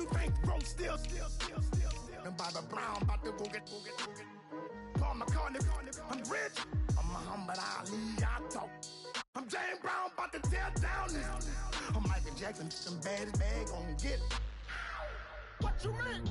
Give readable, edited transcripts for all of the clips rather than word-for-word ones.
you bankroll still. And by the Brown, about to go get. Paul McCartney, I'm rich. I'm Muhammad Ali, I talk. I'm James Brown, about to tear down this. I'm Michael Jackson, some bad gon' get. What you mean?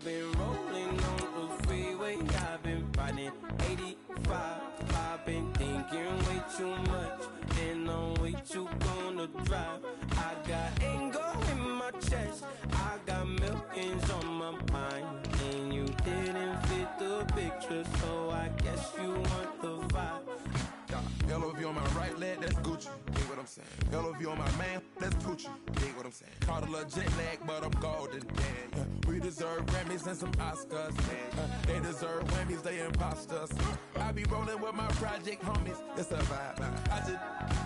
Been rolling on the freeway, I've been riding 85. I've been thinking way too much, and I'm way too gonna drive. I got anger in my chest, I got millions on my mind, and you didn't fit the picture, so I guess you want the vibe. LOV on my right leg, that's Gucci. Dig what I'm saying? LOV on my man, that's Poochie. Dig what I'm saying? Caught a little jet lag, but I'm golden. Yeah. We deserve Grammys and some Oscars. They deserve Whammies, they imposters. I be rolling with my project homies. It's a vibe. I just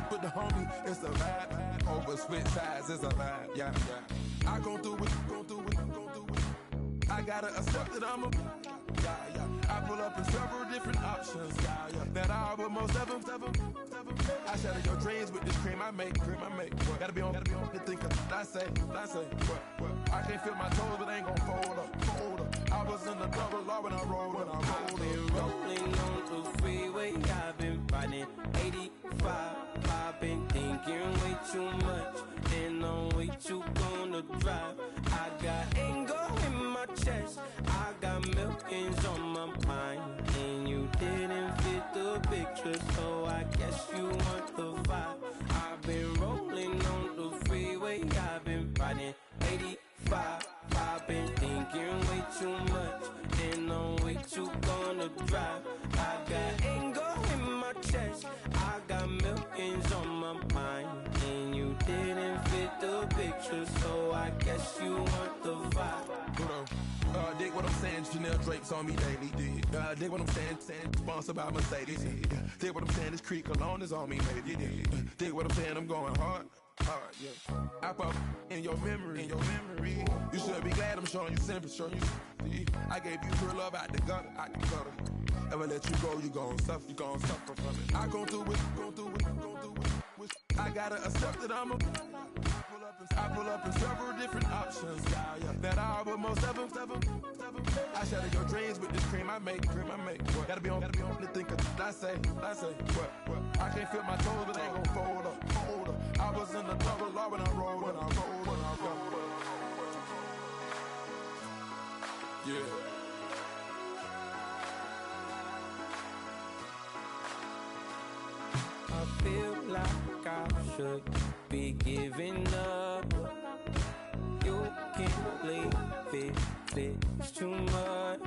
put the homie. It's a vibe. Over switch sides, it's a vibe. Yeah. I gon' do it. I gotta accept that I'm a. I pull up in several different options. That I will most ever. I shatter your dreams with this cream I make. Gotta be on the thinker. I say. What? I can't feel my toes, but ain't gon' fold up. I was in the double law when I rolled. I've been rolling on the freeway, I've been riding 85. I've been thinking way too much, and I'm way too gonna drive. I got anger in my chest, I got millions on my mind, and you didn't fit the picture, so I guess you want the vibe. I've been rolling on the freeway, I've been riding 85. I've been thinking way too much, and I'm way too gonna drive. I got anger in my chest, I got millions on my mind, and you didn't fit the picture, so I guess you want the vibe. Dig what I'm saying, Chanel drapes on me daily. Dig what I'm saying, sponsored by Mercedes. Dig what I'm saying, this Creek Cologne is on me, baby. Dig what I'm saying, I'm going hard, yeah. I pop in your memory. You should be glad I'm showing you sympathy. I gave you pure love out the gutter, Ever let you go, you gon' suffer from it. I gon' do it. I gotta accept that I'm a. I pull up in several different options. That I will most ever. I shatter your dreams with this cream I make. What? Gotta be on the thinker. I say. What? I can't feel my toes, but ain't gon' fold up. I was in the double law when I rolled. Yeah. I feel like I should be giving up. You can't leave it's too much.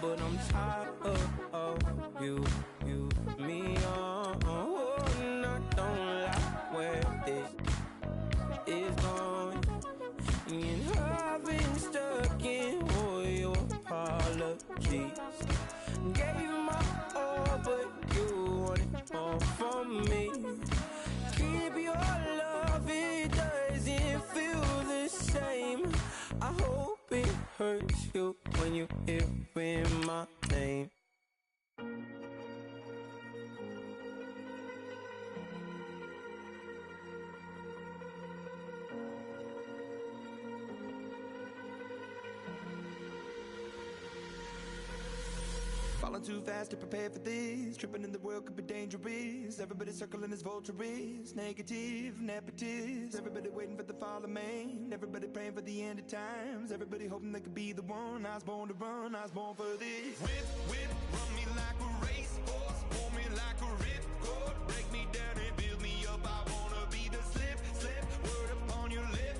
But I'm tired of you, me on. And I don't like where this is going. And I've been stuck in all your apologies. Gave my all, but you wanted more from me. Keep your love, it doesn't feel the same. I hope it hurts you when you hear my name. Falling too fast to prepare for this. Tripping in the world could be dangerous. Everybody circling as vultures. Negative, nepotist. Everybody waiting for the fall of man. Everybody praying for the end of times. Everybody hoping they could be the one. I was born to run, I was born for this. Whip, run me like a racehorse. Pull me like a ripcord. Break me down and build me up. I wanna be the slip. Word upon your lip.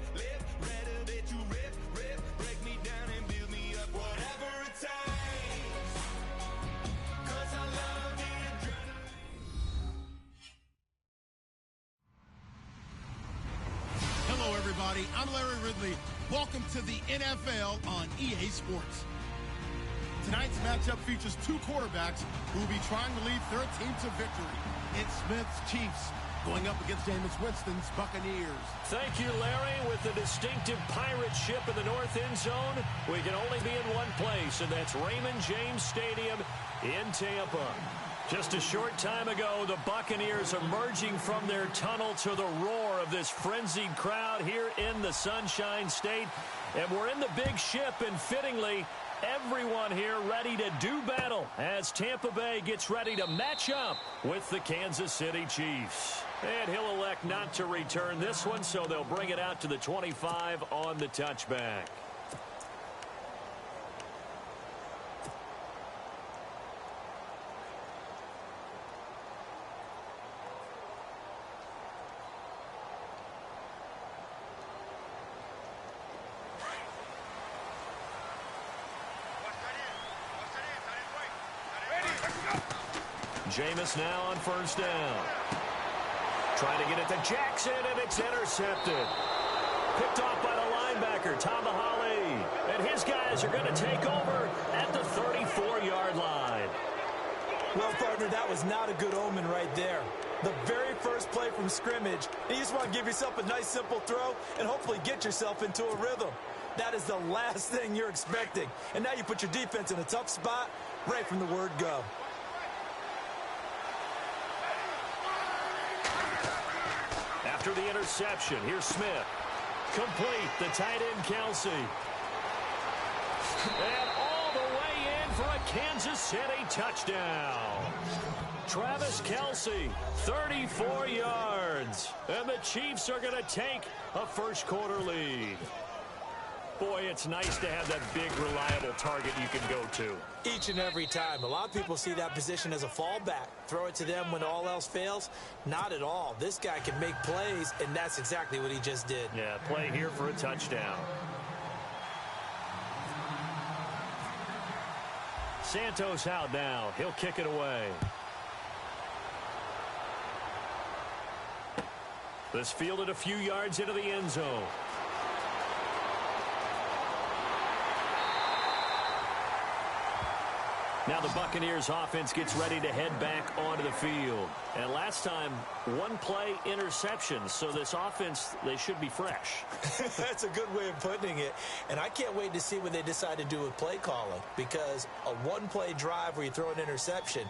Rather that you rip. everybody. I'm Larry Ridley. Welcome to the NFL on EA Sports. Tonight's matchup features two quarterbacks who will be trying to lead their team to victory. It's Smith's Chiefs going up against Jameis Winston's Buccaneers. Thank you, Larry. With the distinctive pirate ship in the north end zone, we can only be in one place, and that's Raymond James Stadium in Tampa. Just a short time ago, the Buccaneers emerging from their tunnel to the roar of this frenzied crowd here in the Sunshine State. And we're in the big ship, and fittingly, everyone here ready to do battle as Tampa Bay gets ready to match up with the Kansas City Chiefs. And he'll elect not to return this one, so they'll bring it out to the 25 on the touchback. Jameis now on first down. Trying to get it to Jackson, and it's intercepted. Picked off by the linebacker, Tamahali. And his guys are going to take over at the 34-yard line. Well, partner, that was not a good omen right there. The very first play from scrimmage, you just want to give yourself a nice, simple throw and hopefully get yourself into a rhythm. That is the last thing you're expecting. And now you put your defense in a tough spot right from the word go. After the interception, here's Smith. Complete, the tight end, Kelsey. And all the way in for a Kansas City touchdown. Travis Kelsey, 34 yards. And the Chiefs are going to take a first-quarter lead. Boy, it's nice to have that big, reliable target you can go to. Each and every time. A lot of people see that position as a fallback. Throw it to them when all else fails. Not at all. This guy can make plays, and that's exactly what he just did. Yeah, play here for a touchdown. Santos out now. He'll kick it away. This fielded a few yards into the end zone. Now the Buccaneers offense gets ready to head back onto the field. And last time, one play interception. So this offense, they should be fresh. That's a good way of putting it. And I can't wait to see what they decide to do with play calling. Because a one-play drive where you throw an interception,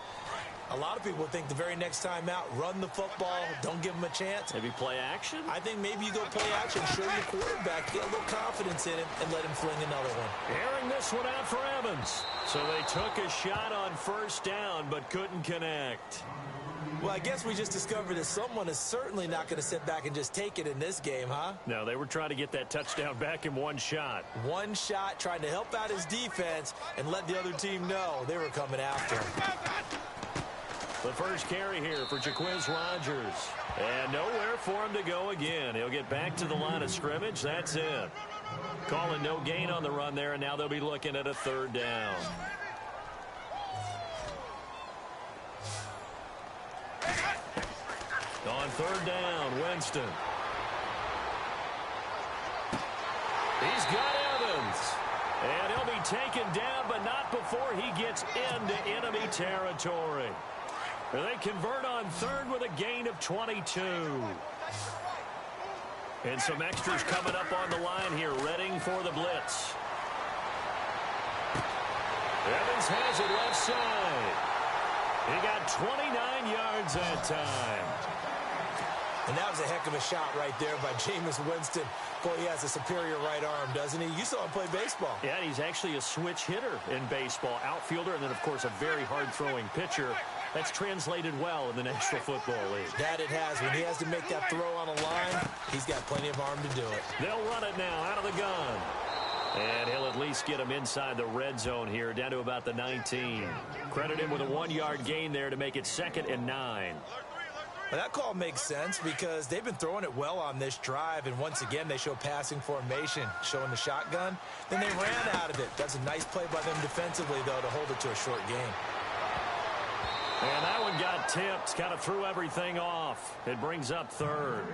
a lot of people think the very next time out, run the football, don't give them a chance. Maybe play action? I think maybe you go play action, show your quarterback, get a little confidence in him, and let him fling another one. Airing this one out for Evans. So they took a shot on first down, but couldn't connect. Well, I guess we just discovered that someone is certainly not going to sit back and just take it in this game, huh? No, they were trying to get that touchdown back in one shot. One shot, trying to help out his defense and let the other team know they were coming after him. The first carry here for Jaquiz Rogers. And nowhere for him to go again. He'll get back to the line of scrimmage. That's it. Calling no gain on the run there, and now they'll be looking at a third down. On third down, Winston. He's got Evans. And he'll be taken down, but not before he gets into enemy territory. They convert on third with a gain of 22. And some extras coming up on the line here, readying for the blitz. Evans has it left side. He got 29 yards that time. And that was a heck of a shot right there by Jameis Winston. Boy, he has a superior right arm, doesn't he? You saw him play baseball. Yeah, he's actually a switch hitter in baseball. Outfielder, and then, of course, a very hard-throwing pitcher. That's translated well in the National Football League. That it has. When he has to make that throw on a line, he's got plenty of arm to do it. They'll run it now out of the gun. And he'll at least get him inside the red zone here, down to about the 19. Credit him with a 1-yard gain there to make it 2nd and 9. Well, that call makes sense because they've been throwing it well on this drive, and once again they show passing formation, showing the shotgun. Then they ran out of it. That's a nice play by them defensively, though, to hold it to a short game. And that one got tipped, kind of threw everything off. It brings up third.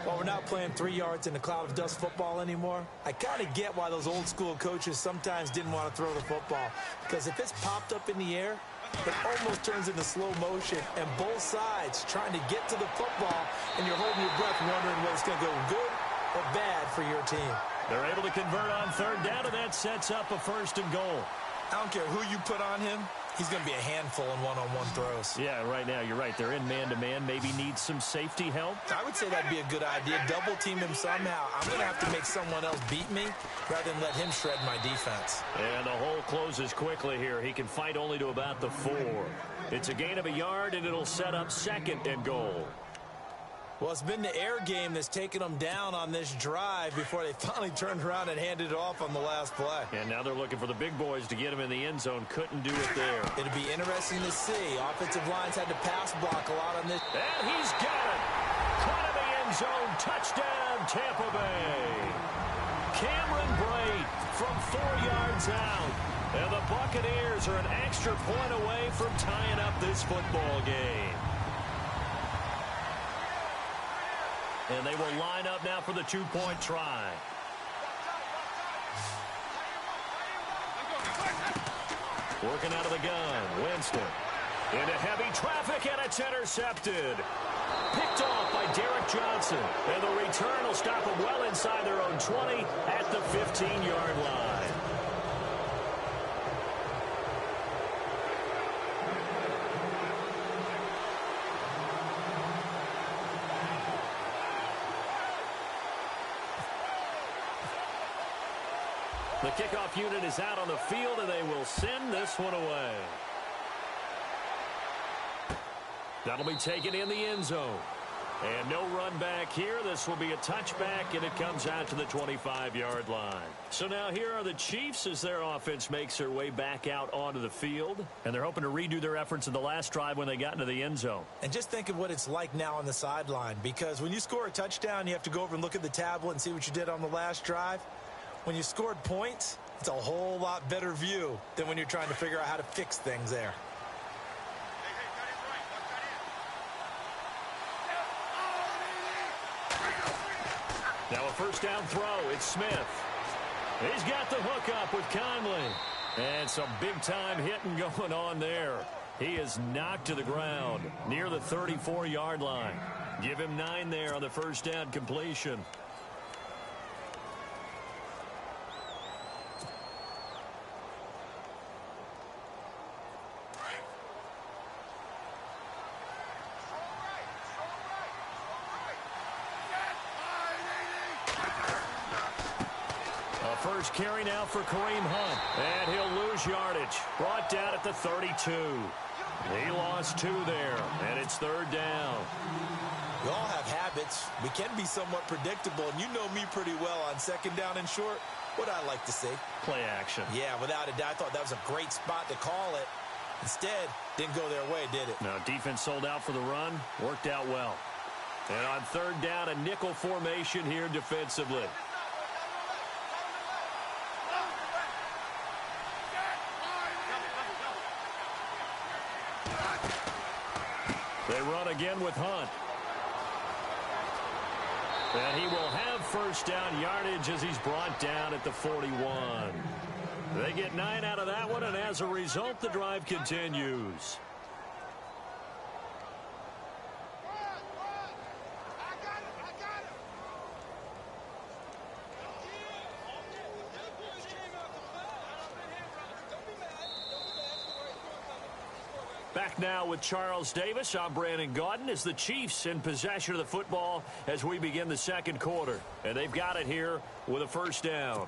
While we're not playing 3 yards in a cloud of dust football anymore, I kind of get why those old school coaches sometimes didn't want to throw the football. Because if it's popped up in the air, it almost turns into slow motion, and both sides trying to get to the football, and you're holding your breath wondering whether it's going to go good or bad for your team. They're able to convert on third down, and that sets up a 1st and goal. I don't care who you put on him. He's going to be a handful in one-on-one throws. Yeah, right now, you're right. They're in man-to-man. Maybe needs some safety help. I would say that'd be a good idea. Double-team him somehow. I'm going to have to make someone else beat me rather than let him shred my defense. And the hole closes quickly here. He can fight only to about the 4. It's a gain of a yard, and it'll set up 2nd and goal. Well, it's been the air game that's taken them down on this drive before they finally turned around and handed it off on the last play. And now they're looking for the big boys to get him in the end zone. Couldn't do it there. It'll be interesting to see. Offensive lines had to pass block a lot on this. And he's got it. Caught in the end zone. Touchdown, Tampa Bay. Cameron Brate from 4 yards out. And the Buccaneers are an extra point away from tying up this football game. And they will line up now for the 2-point try. Working out of the gun, Winston. Into heavy traffic, and it's intercepted. Picked off by Derek Johnson. And the return will stop them well inside their own 20 at the 15-yard line. The kickoff unit is out on the field, and they will send this one away. That'll be taken in the end zone. And no run back here. This will be a touchback, and it comes out to the 25-yard line. So now here are the Chiefs as their offense makes their way back out onto the field. And they're hoping to redo their efforts in the last drive when they got into the end zone. And just think of what it's like now on the sideline. Because when you score a touchdown, you have to go over and look at the tablet and see what you did on the last drive. When you scored points, it's a whole lot better view than when you're trying to figure out how to fix things there. Now a first down throw. It's Smith. He's got the hook up with Conley. And some big-time hitting going on there. He is knocked to the ground near the 34-yard line. Give him 9 there on the first down completion. First carry now for Kareem Hunt. And he'll lose yardage. Brought down at the 32. He lost 2 there. And it's third down. We all have habits. We can be somewhat predictable. And you know me pretty well on second down and short. What I like to see. Play action. Yeah, without a doubt. I thought that was a great spot to call it. Instead, didn't go their way, did it? Now, defense sold out for the run. Worked out well. And on third down, a nickel formation here defensively. They run again with Hunt. And he will have first down yardage as he's brought down at the 41. They get 9 out of that one, and as a result, the drive continues. Back now with Charles Davis. I'm Brandon Gaudin as the Chiefs in possession of the football as we begin the second quarter. And they've got it here with a first down.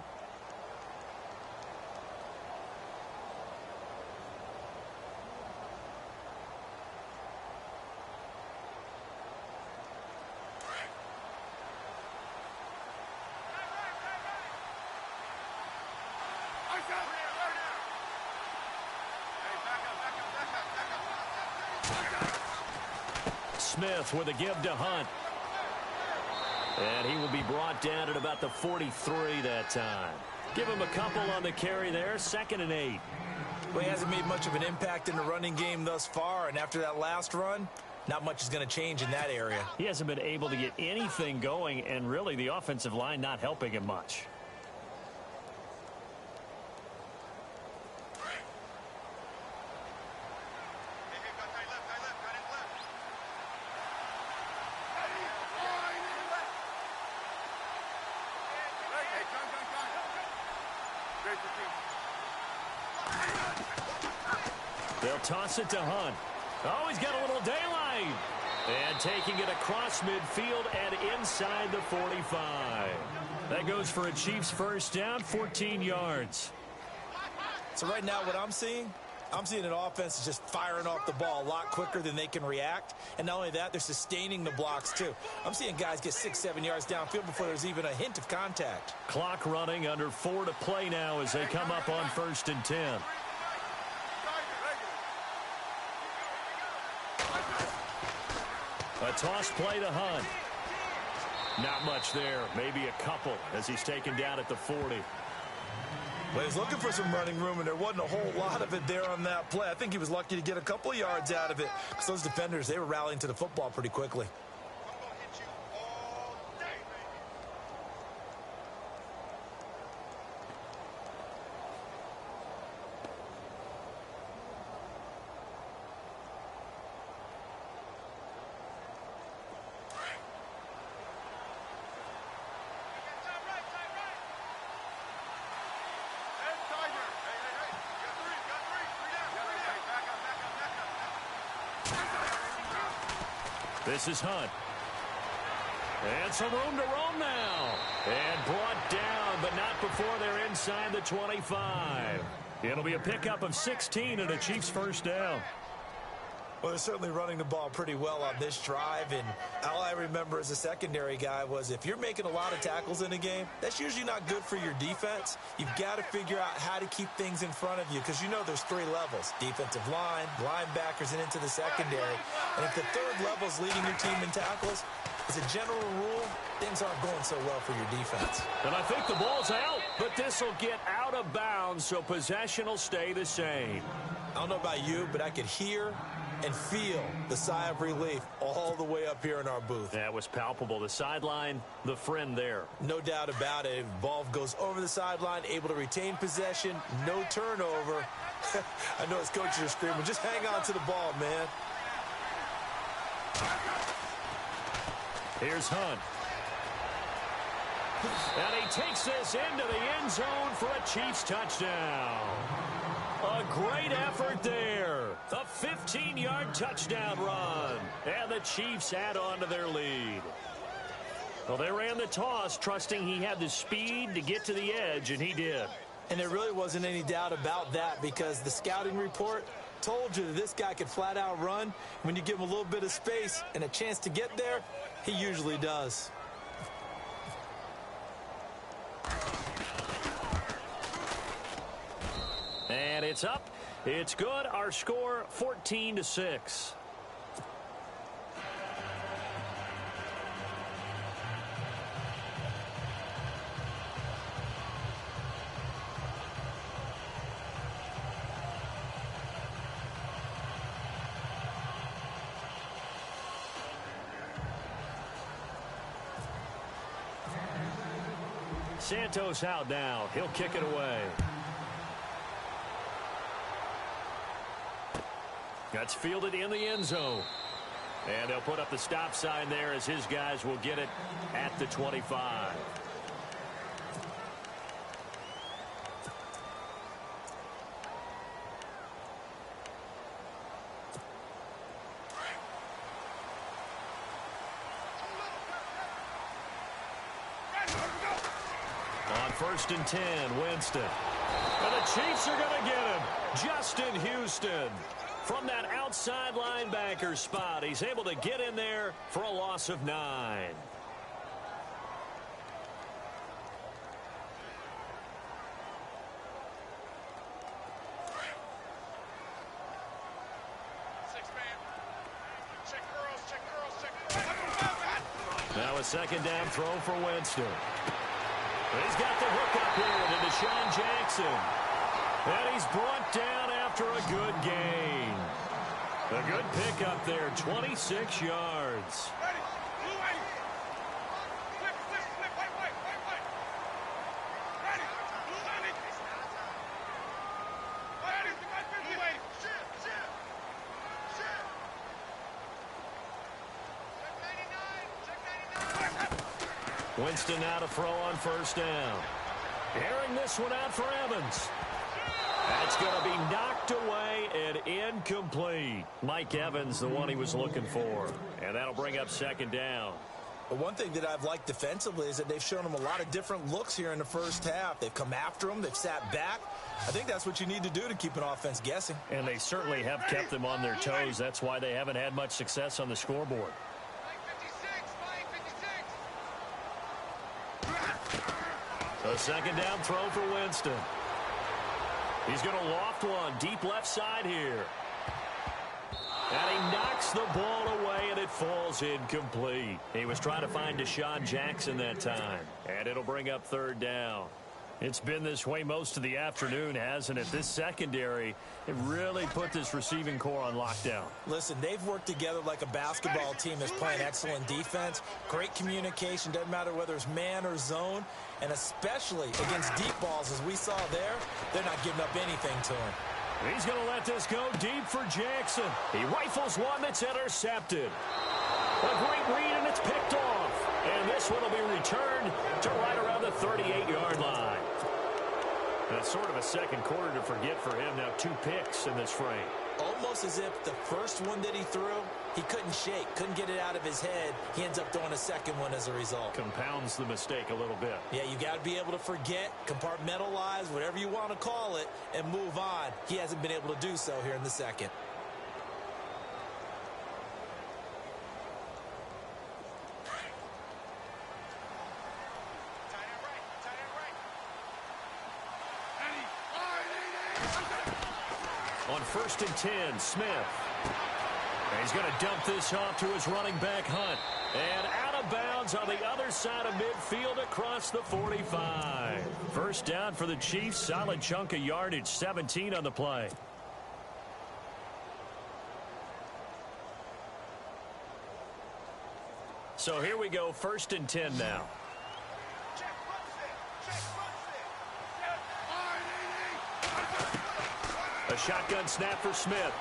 Smith with a give to Hunt. And he will be brought down at about the 43 that time. Give him a couple on the carry there. 2nd and 8. Well, he hasn't made much of an impact in the running game thus far. And after that last run, not much is going to change in that area. He hasn't been able to get anything going, and really the offensive line not helping him much. They'll toss it to Hunt. Oh, he's got a little daylight. And taking it across midfield and inside the 45. That goes for a Chiefs first down, 14 yards. So right now what I'm seeing an offense that's just firing off the ball a lot quicker than they can react. And not only that, they're sustaining the blocks too. I'm seeing guys get 6-7 yards downfield before there's even a hint of contact. Clock running, under 4 to play now as they come up on 1st and 10. A toss play to Hunt. Not much there. Maybe a couple as he's taken down at the 40. Well, he was looking for some running room, and there wasn't a whole lot of it there on that play. I think he was lucky to get a couple of yards out of it because those defenders, they were rallying to the football pretty quickly. This is Hunt. And some room to roam now. And brought down, but not before they're inside the 25. It'll be a pickup of 16 and a Chiefs first down. Well, they're certainly running the ball pretty well on this drive, and all I remember as a secondary guy was if you're making a lot of tackles in a game, that's usually not good for your defense. You've got to figure out how to keep things in front of you because you know there's 3 levels, defensive line, linebackers, and into the secondary. And if the 3rd level is leading your team in tackles, as a general rule, things aren't going so well for your defense. And I think the ball's out, but this will get out of bounds, so possession will stay the same. I don't know about you, but I could hear and feel the sigh of relief all the way up here in our booth. That was palpable. The sideline, the friend there. No doubt about it. Ball goes over the sideline, able to retain possession, no turnover. I know his coaches are screaming, just hang on to the ball, man. Here's Hunt. And he takes this into the end zone for a Chiefs touchdown. A great effort there. A 15-yard touchdown run. And the Chiefs add on to their lead. Well, they ran the toss, trusting he had the speed to get to the edge, and he did. And there really wasn't any doubt about that because the scouting report told you that this guy could flat out run. When you give him a little bit of space and a chance to get there, he usually does. And it's up. It's good. Our score, 14-6. Santos out now. He'll kick it away. That's fielded in the end zone. And they'll put up the stop sign there as his guys will get it at the 25. On 1st and 10, Winston. And the Chiefs are going to get him. Justin Houston. From that outside linebacker spot, he's able to get in there for a loss of 9. Now a 2nd down throw for Winston. He's got the hook up here to Deshaun Jackson. And he's brought down after a good gain. A good pick up there, 26 yards. Winston now to throw on first down. Airing this one out for Evans. That's going to be knocked away and incomplete. Mike Evans, the one he was looking for. And that'll bring up second down. But one thing that I've liked defensively is that they've shown him a lot of different looks here in the first half. They've come after him. They've sat back. I think that's what you need to do to keep an offense guessing. And they certainly have kept them on their toes. That's why they haven't had much success on the scoreboard. A second down throw for Winston. He's going to loft one deep left side here. And he knocks the ball away, and it falls incomplete. He was trying to find Deshaun Jackson that time. And it'll bring up third down. It's been this way most of the afternoon, hasn't it? This secondary, it really put this receiving core on lockdown. Listen, they've worked together like a basketball team that's playing excellent defense. Great communication, doesn't matter whether it's man or zone. And especially against deep balls, as we saw there, they're not giving up anything to him. He's going to let this go deep for Jackson. He rifles one that's intercepted. A great read, and it's picked off. And this one will be returned to right around the 38-yard line. That's sort of a second quarter to forget for him. Now 2 picks in this frame. Almost as if the first one that he threw, he couldn't shake, couldn't get it out of his head. He ends up throwing a second one as a result. Compounds the mistake a little bit. Yeah, you got to be able to forget, compartmentalize, whatever you want to call it, and move on. He hasn't been able to do so here in the second. On 1st and 10, Smith. And he's going to dump this off to his running back, Hunt. And out of bounds on the other side of midfield across the 45. First down for the Chiefs. Solid chunk of yardage, 17 on the play. So here we go, 1st and 10 now. A shotgun snap for Smith.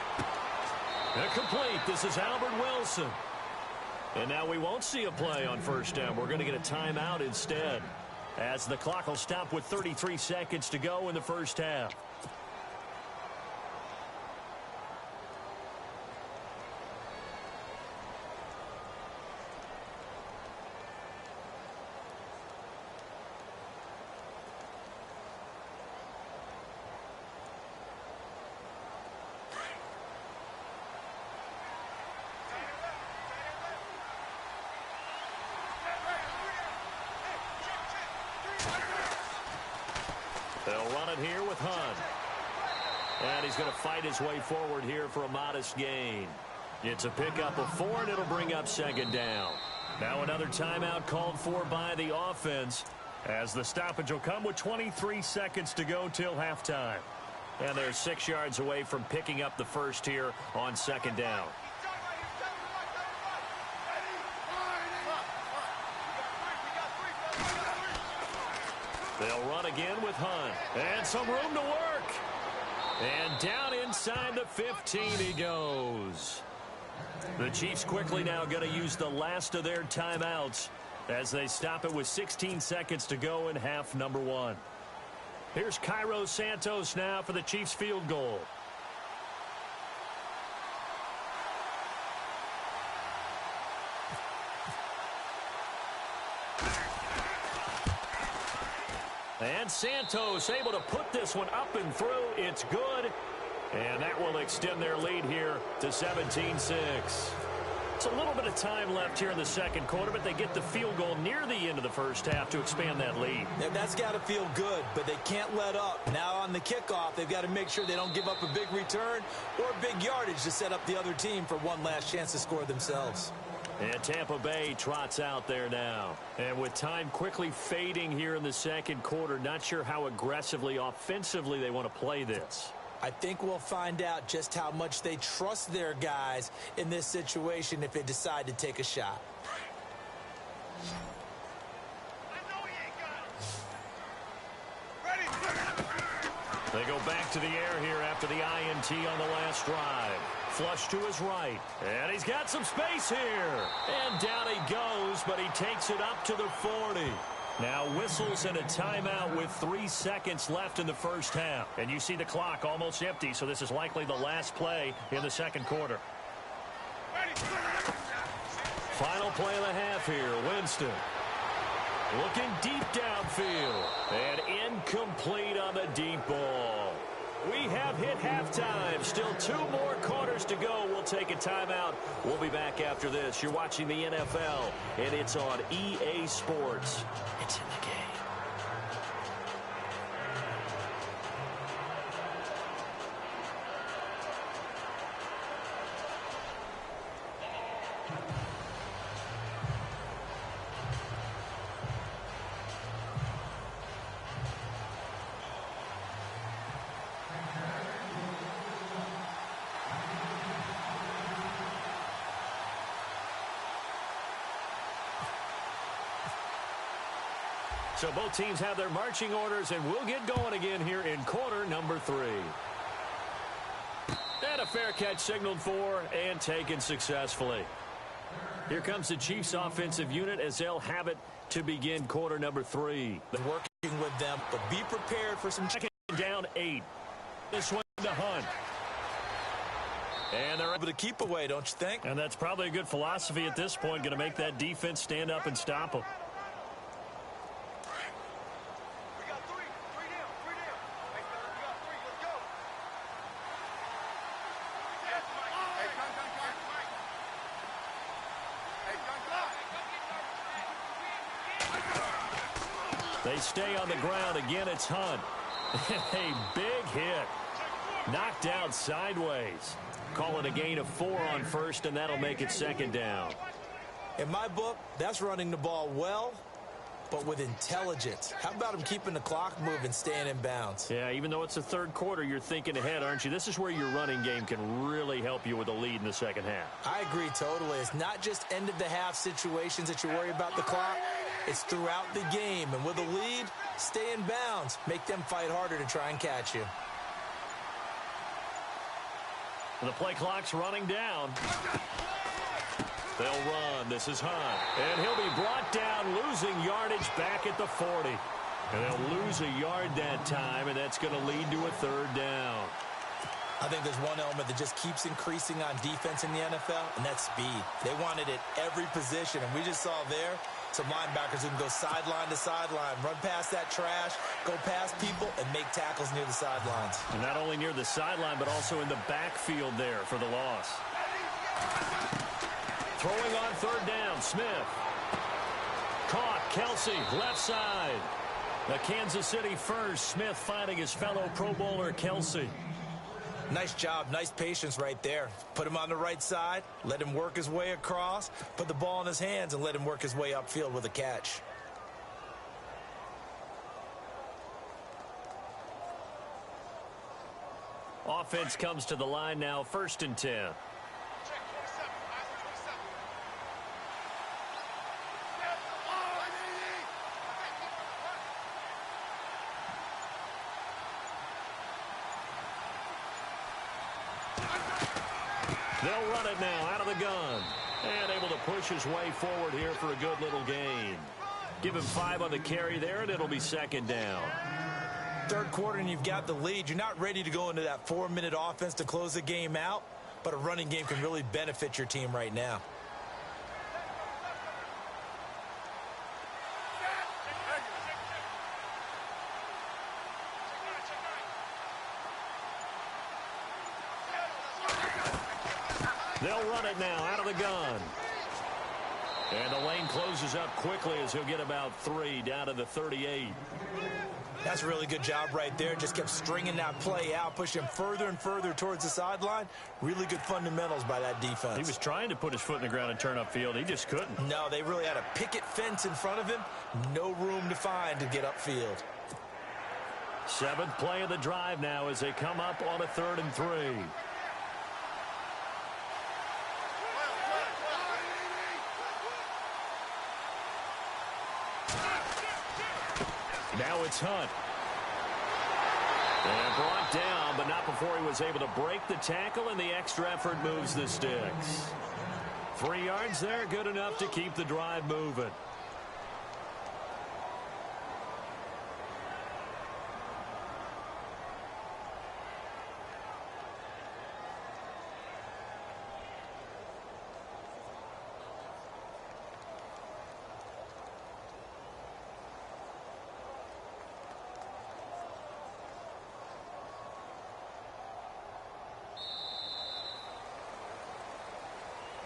Complete. This is Albert Wilson. And now we won't see a play on first down. We're going to get a timeout instead, as the clock will stop with 33 seconds to go in the first half. They'll run it here with Hunt. And he's going to fight his way forward here for a modest gain. It's a pickup of 4, and it'll bring up second down. Now another timeout called for by the offense, as the stoppage will come with 23 seconds to go till halftime. And they're 6 yards away from picking up the first here on second down. They'll run again with Hunt. And some room to work. And down inside the 15 he goes. The Chiefs quickly now going to use the last of their timeouts as they stop it with 16 seconds to go in half number 1. Here's Cairo Santos now for the Chiefs field goal. And Santos able to put this one up and through. It's good. And that will extend their lead here to 17-6. It's a little bit of time left here in the second quarter, but they get the field goal near the end of the first half to expand that lead. And that's got to feel good, but they can't let up. Now on the kickoff, they've got to make sure they don't give up a big return or big yardage to set up the other team for one last chance to score themselves. And Tampa Bay trots out there now. And with time quickly fading here in the second quarter, not sure how aggressively, offensively they want to play this. I think we'll find out just how much they trust their guys in this situation if they decide to take a shot. They go back to the air here after the INT on the last drive. Flush to his right. And he's got some space here. And down he goes, but he takes it up to the 40. Now whistles and a timeout with 3 seconds left in the first half. And you see the clock almost empty, so this is likely the last play in the second quarter. Final play of the half here. Winston looking deep downfield. And incomplete on the deep ball. We have hit halftime. Still 2 more quarters to go. We'll take a timeout. We'll be back after this. You're watching the NFL, and it's on EA Sports. It's in the game. So both teams have their marching orders, and we'll get going again here in quarter number 3. And a fair catch signaled for and taken successfully. Here comes the Chiefs offensive unit as they'll have it to begin quarter number 3. Working with them, but be prepared for some second down 8. This one to Hunt. And they're able to keep away, don't you think? And that's probably a good philosophy at this point, going to make that defense stand up and stop them. They stay on the ground. Again, it's Hunt. A big hit. Knocked out sideways. Call it a gain of 4 on first, and that'll make it second down. In my book, that's running the ball well, but with intelligence. How about him keeping the clock moving, staying in bounds? Yeah, even though it's the third quarter, you're thinking ahead, aren't you? This is where your running game can really help you with a lead in the second half. I agree totally. It's not just end-of-the-half situations that you worry about the clock. It's throughout the game. And with a lead, stay in bounds. Make them fight harder to try and catch you. The play clock's running down. They'll run. This is Hunt. And he'll be brought down, losing yardage back at the 40. And they'll lose a yard that time, and that's going to lead to a third down. I think there's one element that just keeps increasing on defense in the NFL, and that's speed. They want it at every position, and we just saw there some linebackers who can go sideline to sideline, run past that trash, go past people, and make tackles near the sidelines. And not only near the sideline, but also in the backfield there for the loss. Throwing on third down, Smith. Caught, Kelsey, left side. The Kansas City first, Smith finding his fellow Pro Bowler, Kelsey. Nice job, nice patience right there. Put him on the right side, let him work his way across, put the ball in his hands, and let him work his way upfield with a catch. Offense comes to the line now, 1st and 10. They'll run it now out of the gun. And able to push his way forward here for a good little gain. Give him 5 on the carry there, and it'll be second down. Third quarter, and you've got the lead. You're not ready to go into that 4-minute offense to close the game out, but a running game can really benefit your team right now. They'll run it now out of the gun. And the lane closes up quickly as he'll get about 3 down to the 38. That's a really good job right there. Just kept stringing that play out, pushing further and further towards the sideline. Really good fundamentals by that defense. He was trying to put his foot in the ground and turn upfield. He just couldn't. No, they really had a picket fence in front of him. No room to find to get upfield. Seventh play of the drive now as they come up on a 3rd and 3. Now it's Hunt. And brought down, but not before he was able to break the tackle, and the extra effort moves the sticks. 3 yards there, good enough to keep the drive moving.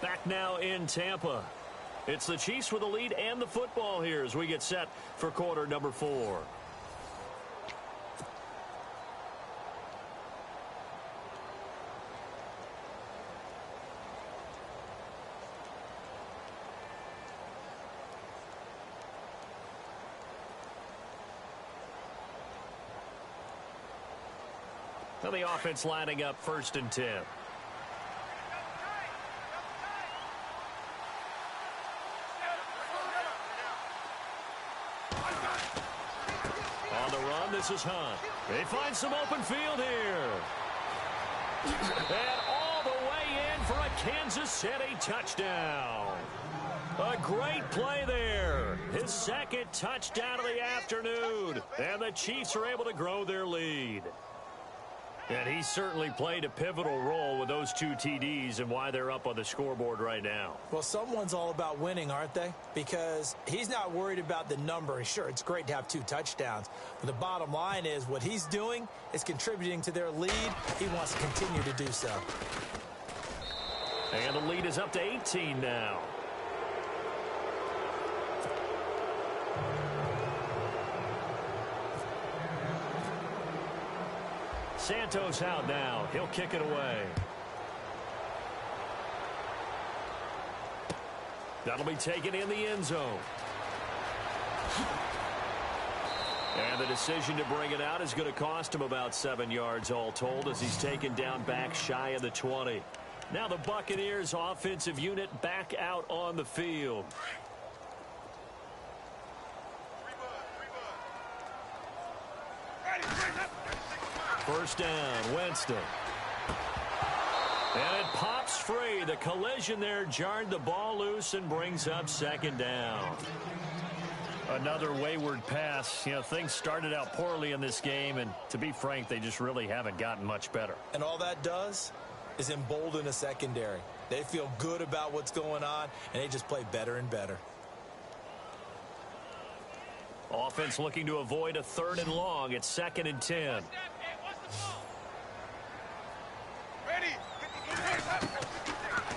Back now in Tampa. It's the Chiefs with the lead and the football here as we get set for quarter number 4. Now the offense lining up 1st and 10. This is Hunt. They find some open field here. And all the way in for a Kansas City touchdown. A great play there. His 2nd touchdown of the afternoon. And the Chiefs are able to grow their lead. And he certainly played a pivotal role with those 2 TDs and why they're up on the scoreboard right now. Well, someone's all about winning, aren't they? Because he's not worried about the number. Sure, it's great to have 2 touchdowns. But the bottom line is what he's doing is contributing to their lead. He wants to continue to do so. And the lead is up to 18 now. Santos out now. He'll kick it away. That'll be taken in the end zone. And the decision to bring it out is going to cost him about 7 yards all told as he's taken down back shy of the 20. Now the Buccaneers offensive unit back out on the field. First down, Winston. And it pops free. The collision there jarred the ball loose and brings up 2nd down. Another wayward pass. You know, things started out poorly in this game, and to be frank, they just really haven't gotten much better. And all that does is embolden a secondary. They feel good about what's going on, and they just play better and better. Offense looking to avoid a 3rd and long. It's 2nd and 10.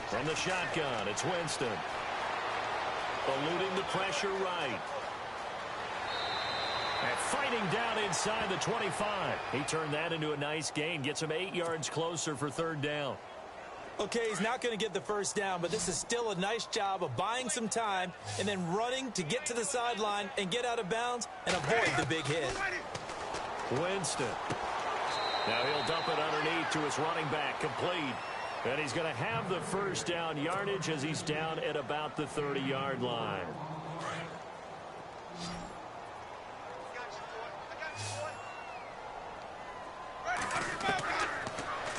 From the shotgun, it's Winston. Eluding the pressure right. And fighting down inside the 25. He turned that into a nice gain. Gets him 8 yards closer for 3rd down. Okay, he's not going to get the first down, but this is still a nice job of buying some time and then running to get to the sideline and get out of bounds and avoid the big hit. Winston. Now he'll dump it underneath to his running back, complete. And he's going to have the first down yardage as he's down at about the 30-yard line.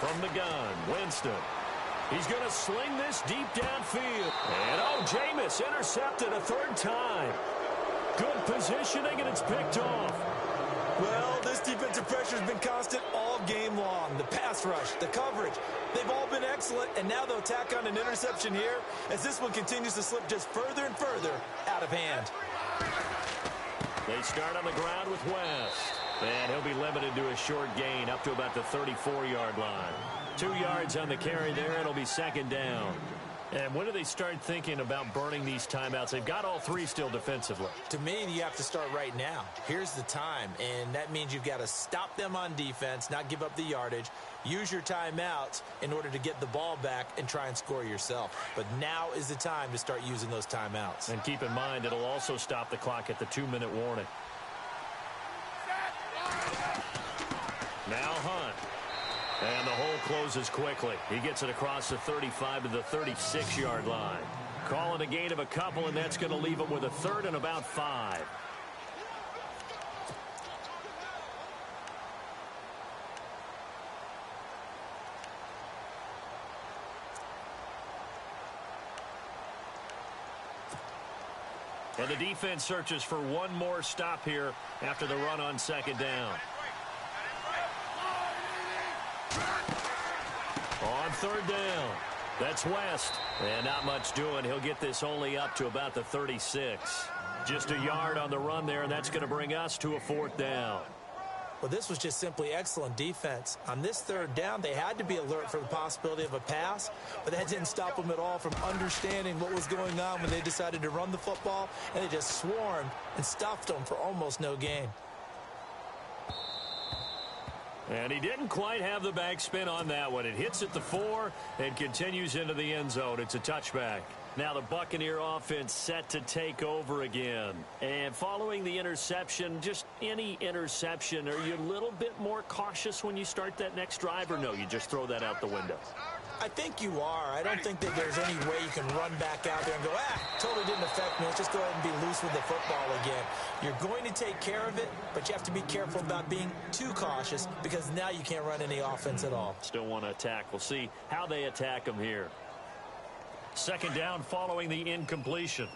From the gun, Winston. He's going to sling this deep downfield. And, oh, Jameis intercepted a 3rd time. Good positioning, and it's picked off. Well, this defensive pressure has been constant all game long. The pass rush, the coverage, they've all been excellent, and now they'll tack on an interception here as this one continues to slip just further and further out of hand. They start on the ground with West, and he'll be limited to a short gain up to about the 34-yard line. 2 yards on the carry there. It'll be 2nd down. And when do they start thinking about burning these timeouts? They've got all 3 still defensively. To me, you have to start right now. Here's the time, and that means you've got to stop them on defense, not give up the yardage, use your timeouts in order to get the ball back and try and score yourself. But now is the time to start using those timeouts. And keep in mind, it'll also stop the clock at the 2-minute warning. And the hole closes quickly. He gets it across the 35 to the 36-yard line. Calling a gain of a couple, and that's going to leave him with a third and about 5. And the defense searches for one more stop here after the run on second down. On third down, that's West. And not much doing. He'll get this only up to about the 36. Just a yard on the run there, and that's going to bring us to a fourth down. Well, this was just simply excellent defense. On this third down, they had to be alert for the possibility of a pass, but that didn't stop them at all from understanding what was going on when they decided to run the football, and they just swarmed and stuffed them for almost no gain. And he didn't quite have the backspin on that one. It hits at the 4 and continues into the end zone. It's a touchback. Now the Buccaneer offense set to take over again. And following the interception, just any interception, are you a little bit more cautious when you start that next drive, or no, you just throw that out the window? I think you are. I don't think that there's any way you can run back out there and go, totally didn't affect me. Let's just go ahead and be loose with the football again. You're going to take care of it, but you have to be careful about being too cautious because now you can't run any offense at all. Still want to attack. We'll see how they attack them here. Second down following the incompletion.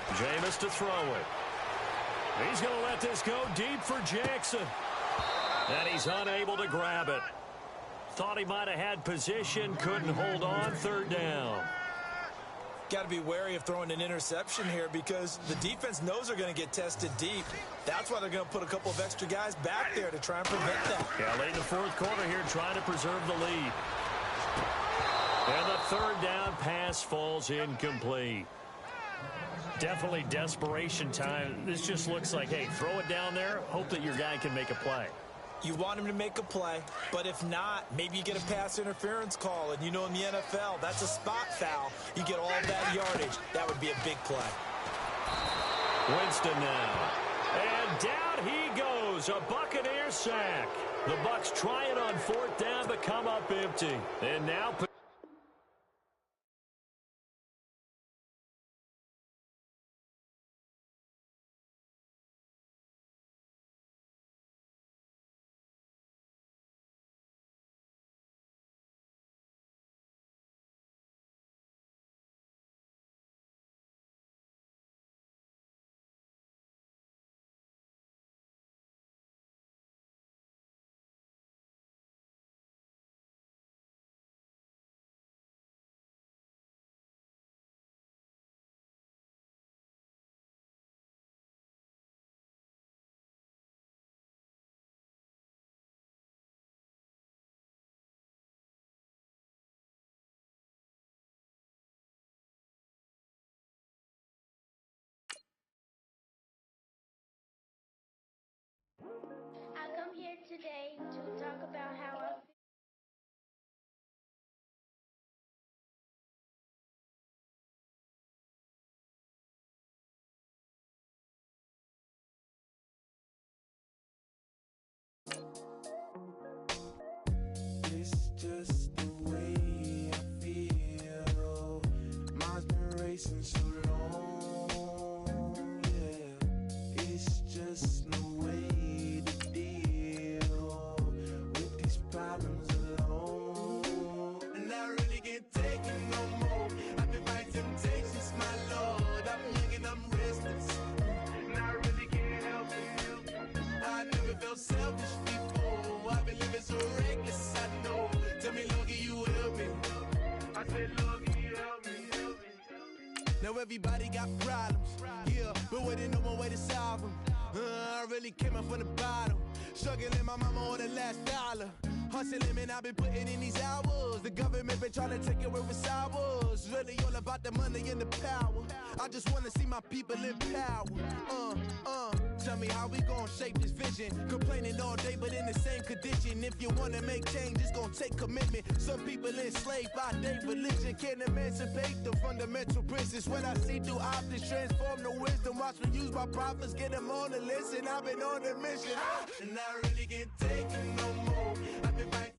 Jameis to throw it. He's going to let this go deep for Jackson. And he's unable to grab it. Thought he might have had position, couldn't hold on. Third down. Got to be wary of throwing an interception here because the defense knows they're going to get tested deep. That's why they're going to put a couple of extra guys back there to try and prevent that. Yeah, late in the fourth quarter here trying to preserve the lead. And the third down pass falls incomplete. Definitely desperation time. This just looks like, hey, throw it down there, hope that your guy can make a play. You want him to make a play, but if not, maybe you get a pass interference call, and you know in the NFL, that's a spot foul. You get all that yardage. That would be a big play. Winston now. And down he goes. A Buccaneer sack. The Bucs try it on fourth down, but come up empty. And now... I come here today to talk about how I feel. It's just the way I feel. Mine's been racing so long, yeah. It's just no way to deal with these problems alone. And I really can't take it no more. I've been fighting temptations, my Lord. I'm young and I'm restless, and I really can't help it. I never felt selfish before. I've been living so reckless, I know. Tell me, Lord, can you help me? I said, Lord, can you help me? Now everybody got problems, yeah, but waiting no one way to solve them. I really came up from the bottom, struggling my mama on the last dollar. Hustling, man, I've been putting in these hours. The government been trying to take away what's ours. Really all about the money and the power. I just want to see my people in power. tell me how we gon' shape this vision. Complaining all day, but in the same condition. If you wanna make change, it's gon' take commitment. Some people enslaved by their religion can't emancipate the fundamental principles. When I see through optics, transform the wisdom. Watch me use my prophets, get them on the list, and I've been on a mission. And I really can't take it no more. I've been fighting.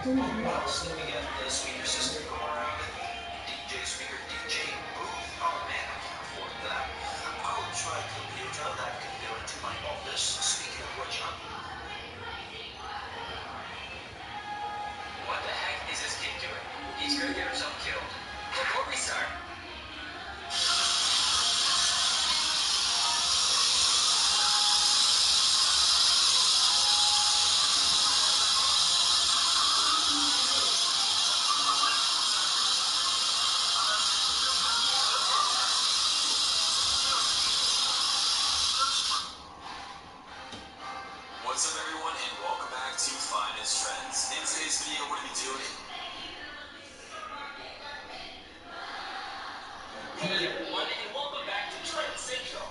Snipping at the speaker system going around it. DJ speaker, DJ booth. Oh man, I can't afford that. I'll try a computer that can go into my office. Speaking of which, what the heck is this kid doing? He's gonna get himself killed. Don't restart. What's up everyone and welcome back to Finest Trends. In today's video we're going to be doing Hey everyone and welcome back to Trend Central.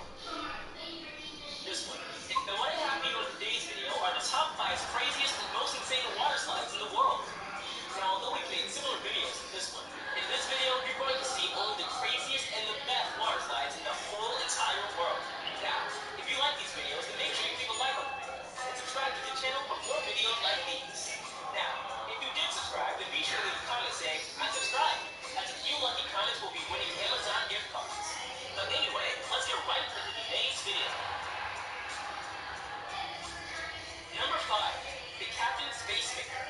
This one. And what I have for you in today's video are the top 5 craziest and most insane water slides in the world. Now although we've made similar videos to this one, in this video you're going to see one of the craziest and the best water slides in the whole entire world. Now, if you like these videos then make sure you leave a like on the video. And subscribe to the channel for more videos like these. Now, if you did subscribe, then be sure to leave a comment saying, I subscribed, as a few lucky comments will be winning Amazon gift cards. But anyway, let's get right into today's video. Number 5, the Captain Space Maker.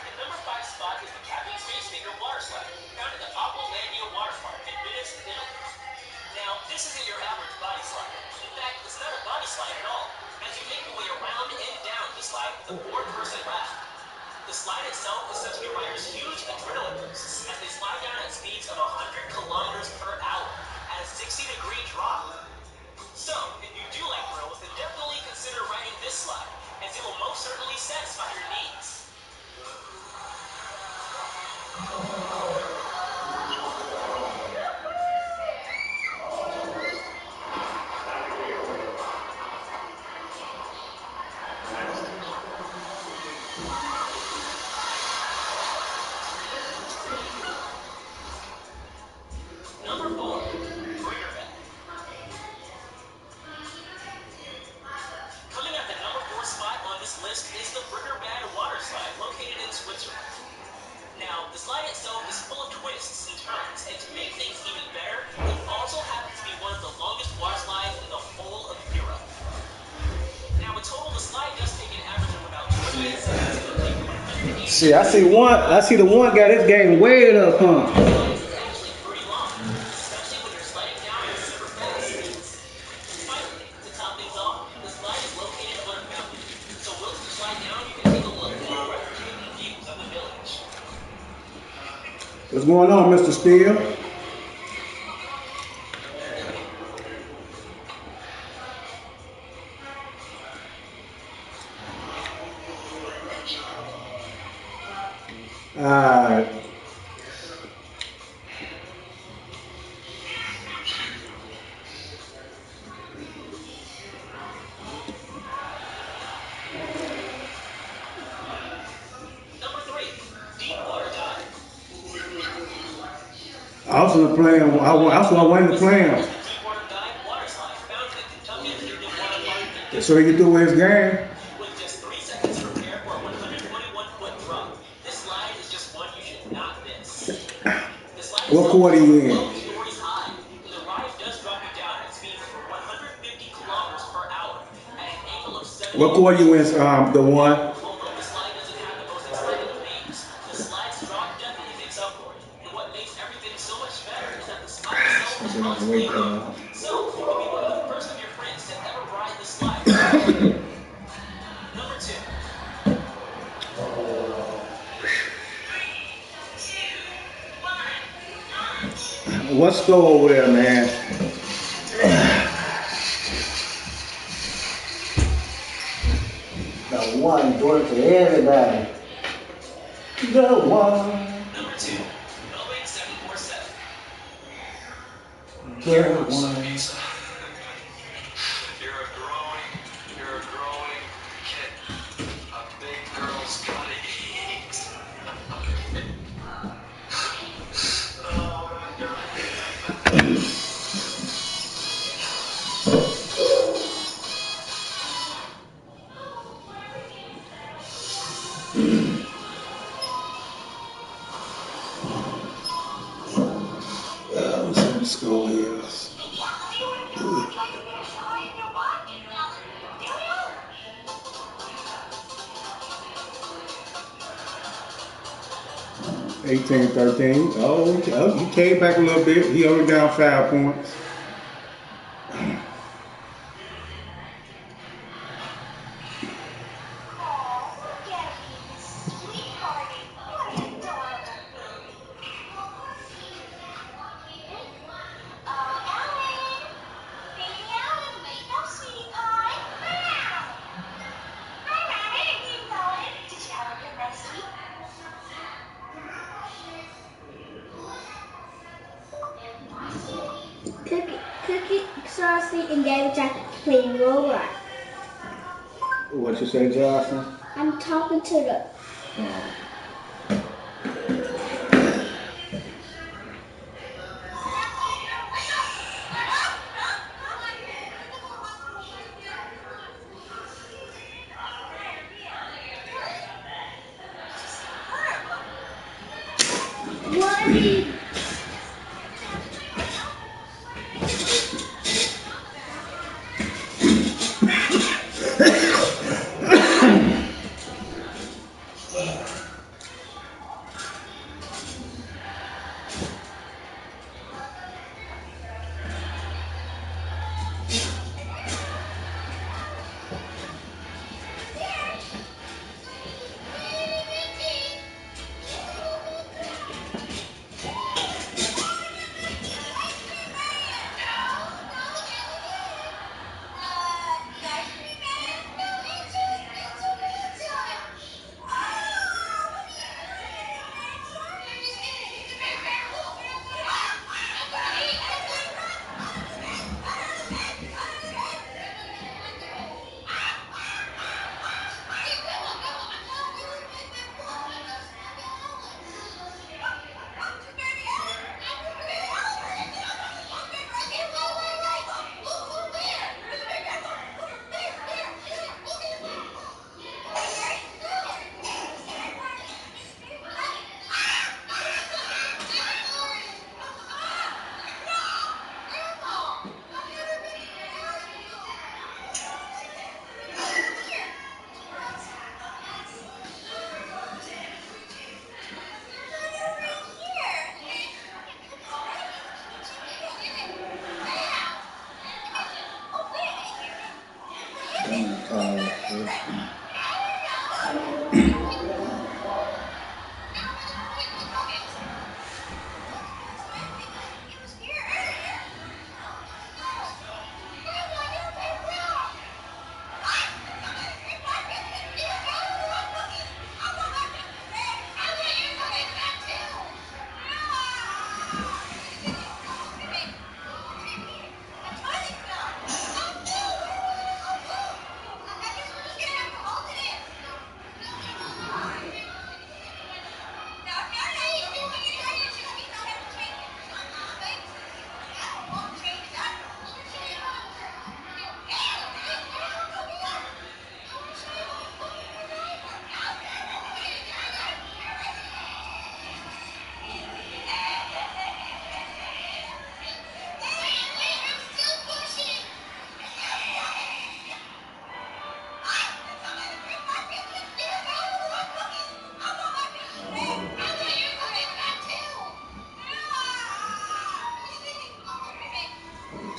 The number 5 spot is the Captain Space Maker water slide, found at the Aqualandia Water Park in Venice, Italy. Now, this isn't your average body slide. In fact, it's not a body slide at all, as you make your way around and down the slide with a 4-person raft. The slide itself essentially requires huge adrenaline bursts as they slide down at speeds of 100 kilometers per hour at a 60-degree drop. So, if you do like thrills, then definitely consider riding this slide, as it will most certainly satisfy your needs. Number 4, Brigger Bed. Coming at the number 4 spot on this list is the Brigger Bed water slide located in Switzerland. Now, the slide itself is full of twists and turns, and to make things even better, it also happens to be one of the longest water slides in the whole of Europe. Now, in total, the slide does take an average of about 28 seconds to complete 180. See, I see the one guy that's game way up, huh? What's going on, Mr. Steele? I was gonna play him. I wanted to play him. So he can do his game. With just 3 seconds to prepare for a 121-foot drop, this slide is just one you should not miss. What quarter you in? The ride does drop you down at speeds of 150 kilometers per hour at an angle of 70. What quarter you in? The one. Although the slide doesn't have the most exciting of names, the slide's drop definitely makes up for it. And what makes everything so much better is that the slide itself is relatively low. So you can be one of the first of your friends to ever ride the slide. Number 2. What's go over there, man? The one going for everybody. The one. Number 2. Boeing 747. The one. You're a growing kid. A big girl's gotta eat. Oh my God. the score is. 18-13. Oh, he came back a little bit. He only down 5 points. Cookie, Saucy, and David Jack playing Roblox. What you say, Johnson? I'm talking to the... What?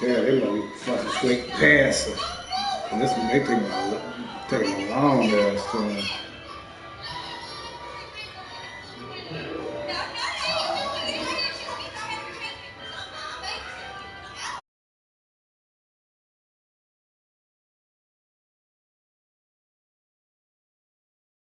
Yeah, they gonna be fucking quick passer. And this one, they taking a long ass time.